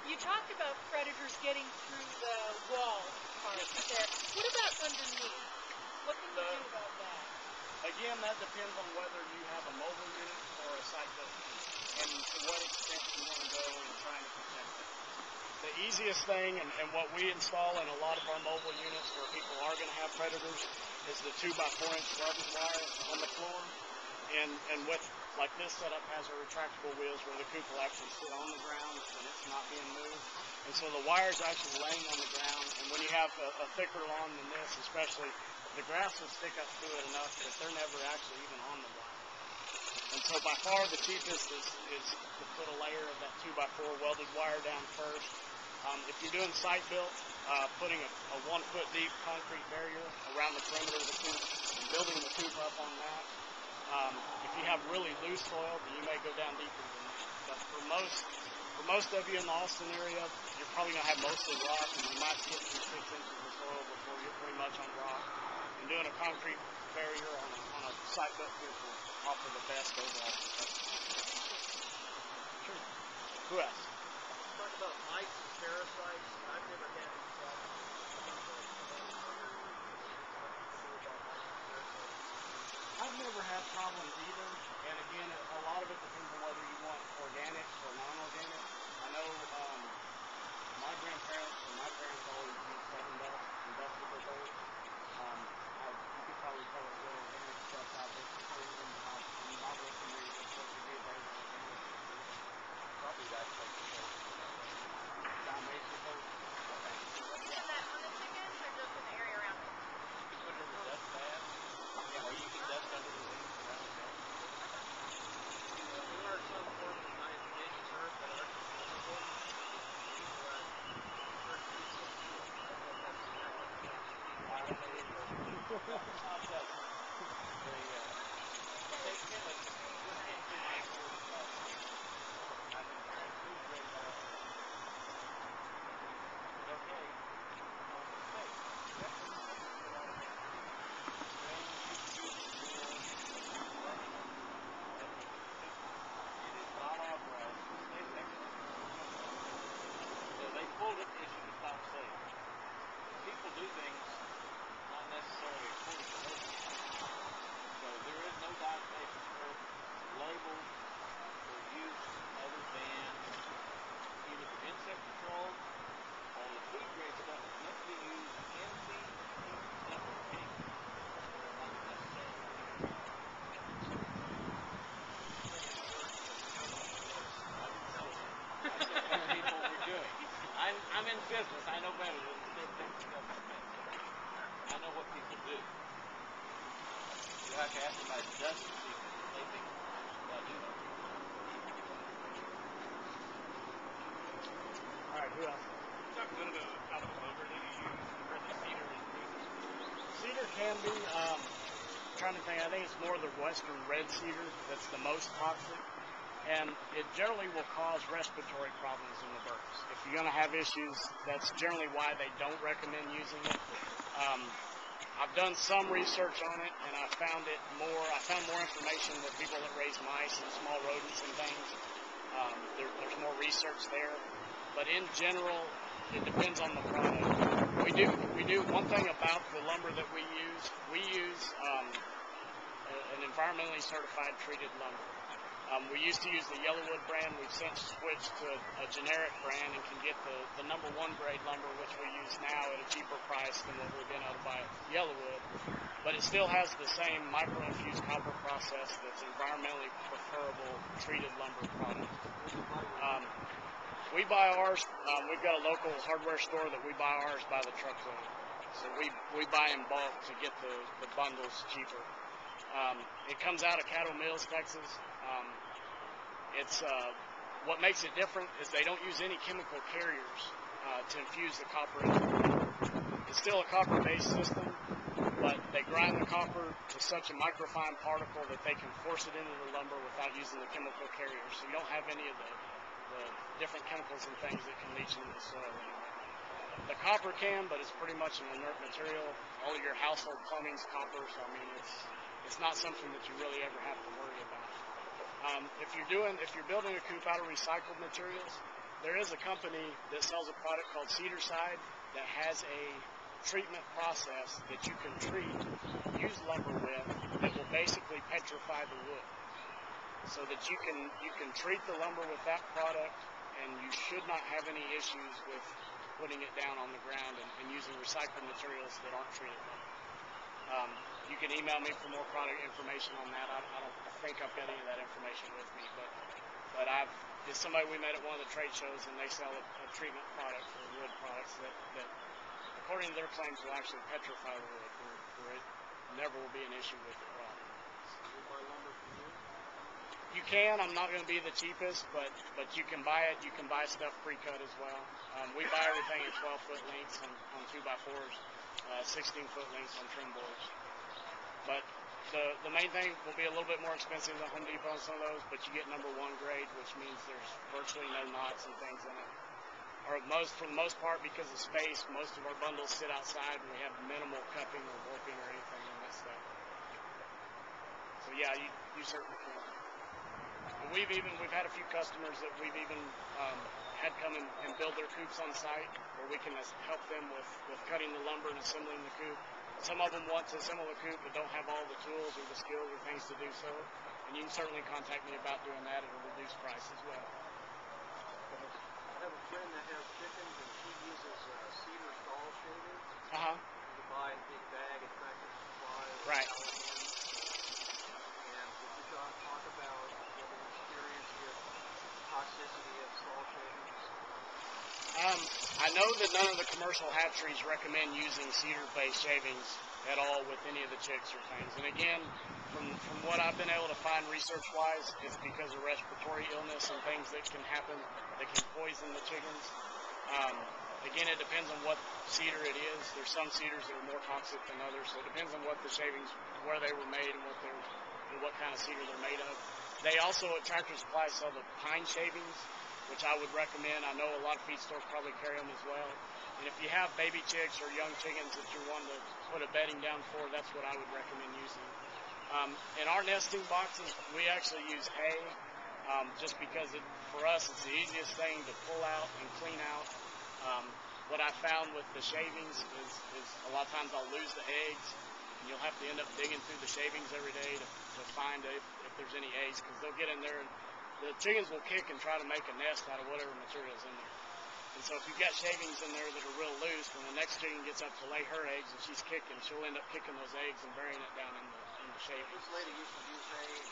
You talked about predators getting through the wall part there. What about underneath? What can you do about that? Again, that depends on whether you have a mobile unit or a site-built unit, and to what extent you want to go in trying to protect it. The easiest thing, and what we install in a lot of our mobile units where people are going to have predators, is the 2x4-inch welded wire on the floor. And with, like this setup has a retractable wheels where the coop will actually sit on the ground and it's not being moved. And so the wire's actually laying on the ground, and when you have a thicker lawn than this, especially, the grass will stick up through it enough that they're never actually even on the wire. And so by far the cheapest is to put a layer of that 2x4 welded wire down first. If you're doing site built, putting a 1 foot deep concrete barrier around the perimeter of the coop and building the coop up on that. If you have really loose soil, then you may go down deeper than that. But for most of you in the Austin area, you're probably going to have mostly rock, and you might get through 6 inches of soil before you're pretty much on rock. And doing a concrete barrier on a site built coop will offer the best overall protection. Sure. Who else? Talk about mice and parasites. I've never had any problems. I've never had problems either, and again, a lot of it depends on whether you want organic or non-organic. I know my grandparents and my parents always used southern dust and vegetables oil. You could probably tell a good organic stuff out there for freezing, but I'm not real familiar with what could be available organic. Probably that type of thing. Dalmatian coat. Is that on the chickens or just in the area around it? You put it in the dust bath. Yeah, or you can dust under the wings around the dust. There are some forms of nitrogen syrup that are consumable. People that hurt people. I don't know if that's exactly what I'm saying, but I'll tell you. They give us good anti-microbial stuff. I think that's food grade now. Okay. Pulled it because you can stop sales. People do things not necessarily according to their rules. So there is no dietary label for use other than either for insect control or the food grade stuff is meant to be used in the stuff for pigs. They're not necessarily I didn't tell them. I said what people were doing. I'm in business. I know better than to take things to government. I know what people do. You have to ask them about dust people. They think I do know. All right, who else? Talk a little bit about the lumber that you use. You heard the cedar is good. Cedar can be. Trying to think. I think it's more the western red cedar that's the most toxic. And it generally will cause respiratory problems in the birds. If you're going to have issues, that's generally why they don't recommend using it. I've done some research on it, and I found more information with people that raise mice and small rodents and things. There's more research there. But in general, it depends on the product. We do one thing about the lumber that we use an environmentally certified treated lumber. We used to use the Yellowwood brand. We've since switched to a generic brand and can get the #1 grade lumber, which we use now at a cheaper price than what we've been able to buy at Yellowwood. But it still has the same micro-infused copper process that's environmentally preferable treated lumber product. We buy ours. We've got a local hardware store that we buy ours by the truckload. So we buy in bulk to get the bundles cheaper. It comes out of Cattle Mills, Texas. It's what makes it different is they don't use any chemical carriers to infuse the copper into the lumber. It's still a copper-based system, but they grind the copper to such a microfine particle that they can force it into the lumber without using the chemical carriers. So you don't have any of the different chemicals and things that can leach into the soil anymore. The copper can, but it's pretty much an inert material. All of your household plumbing's copper, so I mean it's not something that you really ever have to worry about. If you're building a coop out of recycled materials, there is a company that sells a product called Cedar Side that has a treatment process that you can treat used lumber with that will basically petrify the wood, so that you can treat the lumber with that product, and you should not have any issues with putting it down on the ground and using recycled materials that aren't treated lumber. You can email me for more product information on that. I don't think I've got any of that information with me, but it's somebody we met at one of the trade shows, and they sell a treatment product for wood products that according to their claims, will actually petrify the wood, where it never will be an issue with it rotting. So we buy lumber from you? You can. I'm not going to be the cheapest, but you can buy it. You can buy stuff pre-cut as well. We buy everything at 12-foot lengths on 2x4s, 16-foot lengths on trim boards. But the main thing will be a little bit more expensive than Home Depot on some of those, but you get number 1 grade, which means there's virtually no knots and things in it. Or for the most part, because of space, most of our bundles sit outside, and we have minimal cupping or warping or anything in that stuff. So yeah, you certainly can. And we've had a few customers that we've even had come and build their coops on site, where we can help them with cutting the lumber and assembling the coop. Some of them want to assemble a coop but don't have all the tools or the skills or things to do so, and you can certainly contact me about doing that at a reduced price as well. I have a friend that has chickens, and she uses cedar stall shavings. You buy a big bag at Tractor Supply or Right. And would you talk about what an experience with toxicity of stall shavings? I know that none of the commercial hatcheries recommend using cedar-based shavings at all with any of the chicks or things. And again, from what I've been able to find research-wise, it's because of respiratory illness and things that can happen that can poison the chickens. Again, it depends on what cedar it is. There's some cedars that are more toxic than others, so it depends on what the shavings, where they were made, and what kind of cedar they're made of. They also at Tractor Supply sell the pine shavings, which I would recommend. I know a lot of feed stores probably carry them as well. And if you have baby chicks or young chickens that you're wanting to put a bedding down for, that's what I would recommend using. In our nesting boxes, we actually use hay, just because for us it's the easiest thing to pull out and clean out. What I found with the shavings is a lot of times I'll lose the eggs, and you'll have to end up digging through the shavings every day to find if there's any eggs, because they'll get in there and the chickens will kick and try to make a nest out of whatever material's in there. And so if you've got shavings in there that are real loose, when the next chicken gets up to lay her eggs and she's kicking, she'll end up kicking those eggs and burying it down in the shavings. This lady used to use hay.